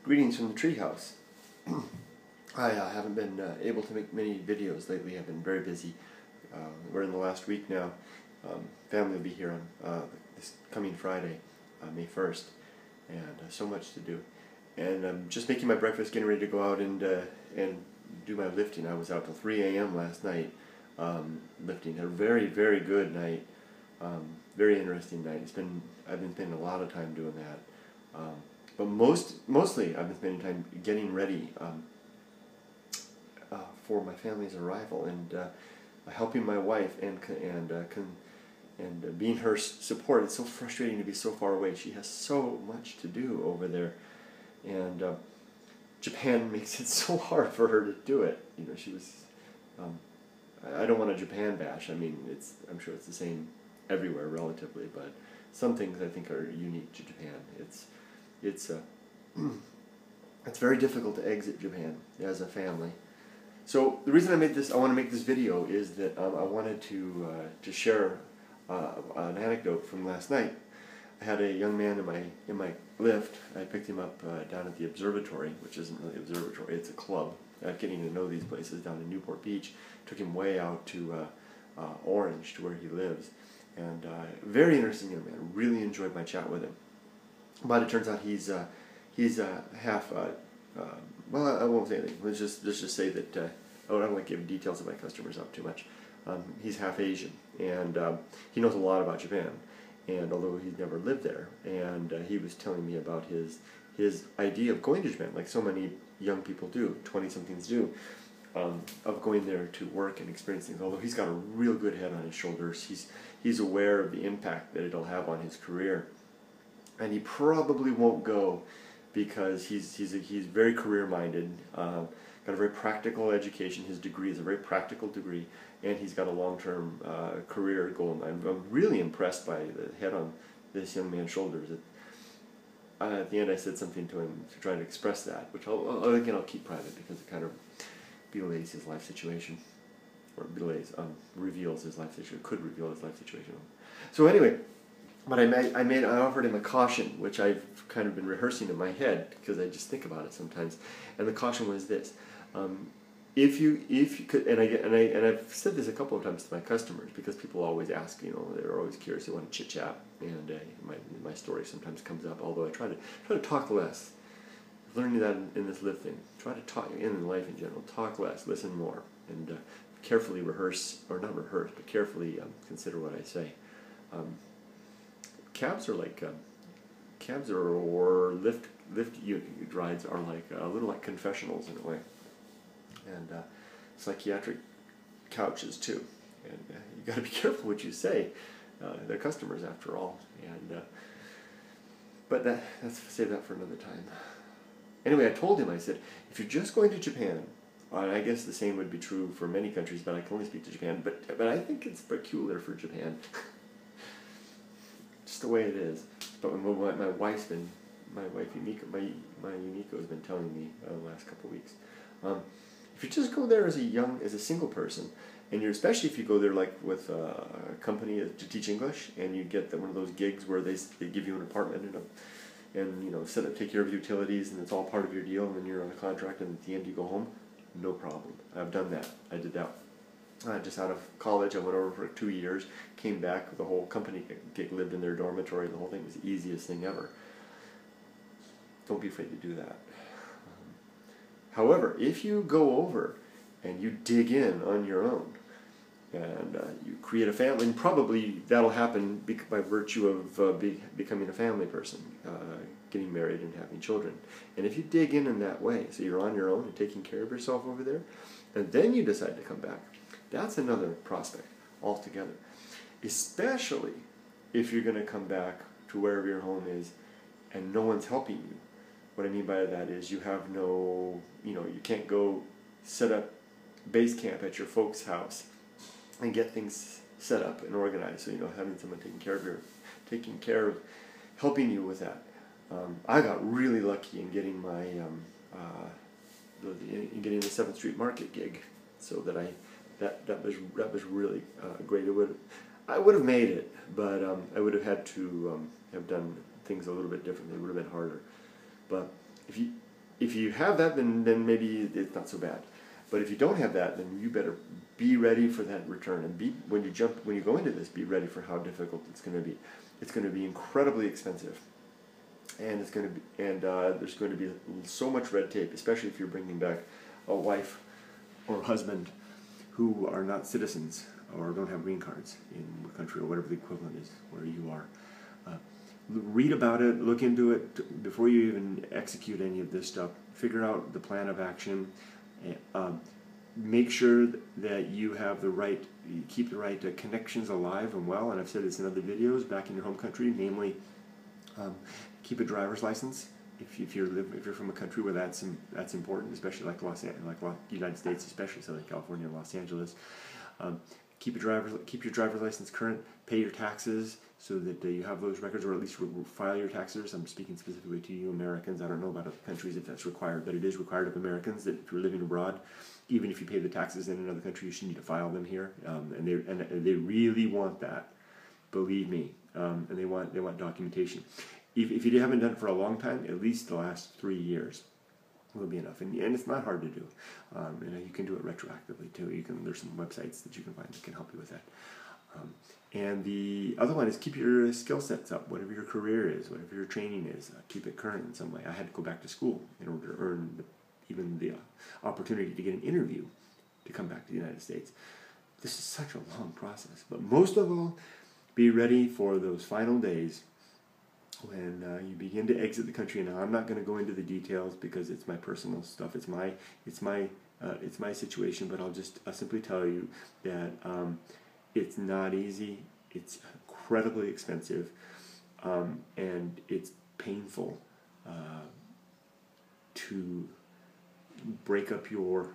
Greetings from the treehouse. I haven't been able to make many videos lately. I've been very busy. We're in the last week now. Family will be here on this coming Friday, May 1st, and so much to do. And I'm just making my breakfast, getting ready to go out and do my lifting. I was out till 3 a.m. last night lifting. A very, very good night. Very interesting night. I've been spending a lot of time doing that. But mostly I've been spending time getting ready for my family's arrival and helping my wife and being her support. It's so frustrating to be so far away. She has so much to do over there, and Japan makes it so hard for her to do it. You know, she was. I don't want a Japan bash. I mean, I'm sure it's the same everywhere relatively, but some things I think are unique to Japan. It's very difficult to exit Japan as a family. So the reason I want to make this video is that I wanted to share an anecdote from last night. I had a young man in my lift. I picked him up down at the observatory, which isn't really an observatory, it's a club. Getting to know these places down in Newport Beach. Took him way out to Orange, to where he lives. And very interesting young man. Really enjoyed my chat with him. But it turns out he's half. Well, I won't say anything. Let's just say that I don't like giving details of my customers up too much. He's half Asian, and he knows a lot about Japan. And although he's never lived there, and he was telling me about his idea of going to Japan, like so many young people do, 20-somethings do, of going there to work and experience things. Although he's got a real good head on his shoulders, he's aware of the impact that it'll have on his career. And he probably won't go because he's very career-minded, got a very practical education. His degree is a very practical degree, and he's got a long-term career goal. And I'm really impressed by the head on this young man's shoulders. At the end, I said something to him to try to express that, which I'll keep private because it kind of belays his life situation, or reveals his life situation, could reveal his life situation. So anyway. But I offered him a caution, which I've kind of been rehearsing in my head because I just think about it sometimes. And the caution was this: if you could, and I've said this a couple of times to my customers because people always ask, you know, they're always curious, they want to chit chat, and my story sometimes comes up. Although I try to talk less. Learning that in this lift thing, try to talk in life in general. Talk less, listen more, and carefully rehearse, or not rehearse, but carefully consider what I say. Cabs or lift rides are like a little like confessionals in a way, and psychiatric couches too. And you got to be careful what you say. They're customers after all. And but let's save that for another time. Anyway, I told him, I said, if you're just going to Japan, and I guess the same would be true for many countries, but I can only speak to Japan. But I think it's peculiar for Japan. Just the way it is. But my wife Yumiko, my Yumiko has been telling me the last couple of weeks. If you just go there as a single person, and especially if you go there like with a company to teach English, and you get one of those gigs where they give you an apartment and you know, take care of utilities, and it's all part of your deal, and then you're on a contract, and at the end you go home, no problem. I've done that. I did that. Just out of college, I went over for 2 years, came back with the whole company gig, lived in their dormitory. The whole thing was the easiest thing ever. Don't be afraid to do that. However, if you go over and you dig in on your own and you create a family, and probably that'll happen by virtue of becoming a family person, getting married and having children. And if you dig in that way, so you're on your own and taking care of yourself over there, and then you decide to come back, that's another prospect altogether. Especially if you're going to come back to wherever your home is and no one's helping you. What I mean by that is you have you can't go set up base camp at your folks' house and get things set up and organized. So, you know, having someone taking care of helping you with that. I got really lucky in getting getting the 7th Street Market gig, so that that was really great. I would have made it, but I would have had to have done things a little bit differently. It would have been harder. But if if you have that, then maybe it's not so bad. But if you don't have that, then you better be ready for that return. And when you go into this, be ready for how difficult it's going to be. It's going to be incredibly expensive, and there's going to be so much red tape, especially if you're bringing back a wife or husband who are not citizens or don't have green cards in the country, or whatever the equivalent is where you are. Read about it, look into it before you even execute any of this stuff. Figure out the plan of action. Make sure that you have you keep the right connections alive and well. And I've said this in other videos back in your home country, namely, keep a driver's license. If you're from a country where that's important, especially like United States, especially Southern California and Los Angeles. Keep your driver's license current. Pay your taxes so that you have those records, or at least file your taxes. I'm speaking specifically to you Americans. I don't know about other countries if that's required, but it is required of Americans that if you're living abroad, even if you pay the taxes in another country, you should need to file them here. And they really want that, believe me. And they want documentation. If you haven't done it for a long time, at least the last 3 years will be enough, and it's not hard to do. You can do it retroactively too. There's some websites that you can find that can help you with that. And the other one is keep your skill sets up. Whatever your career is, whatever your training is, keep it current in some way. I had to go back to school in order to earn even the opportunity to get an interview to come back to the United States. This is such a long process, but most of all, be ready for those final days when you begin to exit the country. And I'm not going to go into the details because it's my personal stuff. It's my situation. But I'll simply tell you that it's not easy. It's incredibly expensive, and it's painful to break up your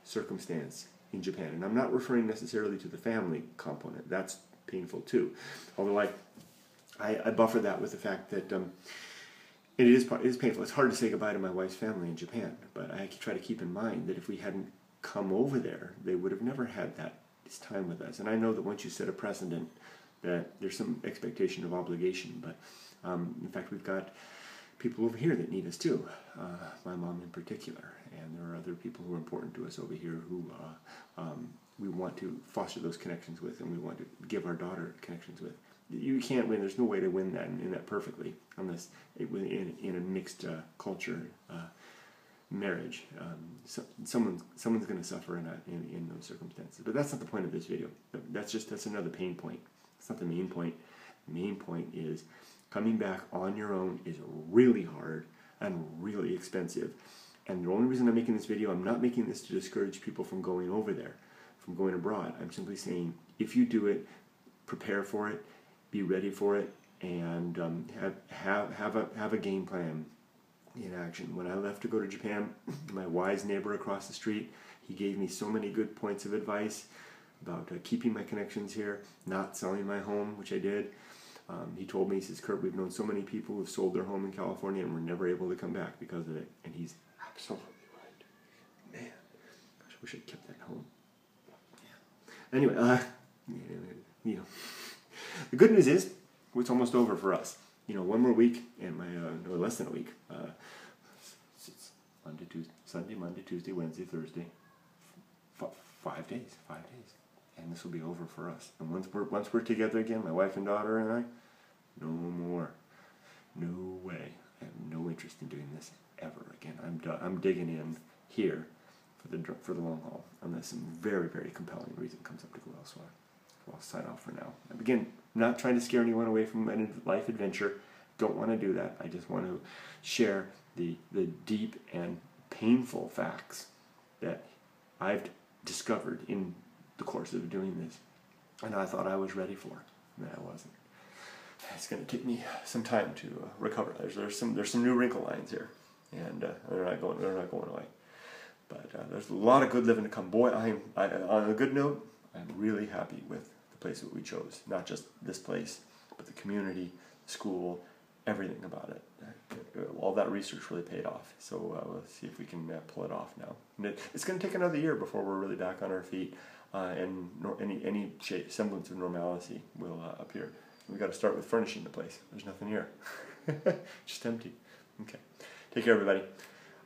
circumstance in Japan. And I'm not referring necessarily to the family component. That's painful too. Although I buffer that with the fact that it is painful. It's hard to say goodbye to my wife's family in Japan, but I try to keep in mind that if we hadn't come over there, they would have never had this time with us. And I know that once you set a precedent, that there's some expectation of obligation. But in fact, we've got people over here that need us too. My mom in particular, and there are other people who are important to us over here who we want to foster those connections with, and we want to give our daughter connections with. You can't win. There's no way to win that and that perfectly unless in a mixed culture marriage. Someone's going to suffer in those circumstances. But that's not the point of this video. That's another pain point. It's not the main point. The main point is coming back on your own is really hard and really expensive. And the only reason I'm making this video, I'm not making this to discourage people from going over there, from going abroad. I'm simply saying if you do it, prepare for it. Be ready for it, and have a game plan in action. When I left to go to Japan, my wise neighbor across the street, he gave me so many good points of advice about keeping my connections here, not selling my home, which I did. He told me, he says, "Kurt, we've known so many people who've sold their home in California and were never able to come back because of it." And he's absolutely right. Man, gosh, I wish I'd kept that home. Yeah. Anyway, the good news is, it's almost over for us. One more week, and no, less than a week. It's Sunday, Monday, Tuesday, Wednesday, Thursday. 5 days, and this will be over for us. And once we're together again, my wife and daughter and I, no more, no way. I have no interest in doing this ever again. I'm digging in here for the long haul, unless some very, very compelling reason comes up to go elsewhere. I'll sign off for now. Again, not trying to scare anyone away from a life adventure. Don't want to do that. I just want to share the deep and painful facts that I've discovered in the course of doing this, and I thought I was ready for, and I wasn't. It's going to take me some time to recover. There's some new wrinkle lines here, and they're not going away. But there's a lot of good living to come. Boy, on a good note, I'm really happy with the place that we chose. Not just this place, but the community, the school, everything about it. All that research really paid off. So we'll see if we can pull it off now. And it's going to take another year before we're really back on our feet, and any semblance of normalcy will appear. We've got to start with furnishing the place. There's nothing here. Just empty. Okay. Take care, everybody.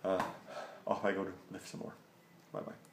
Off I go to lift some more. Bye-bye.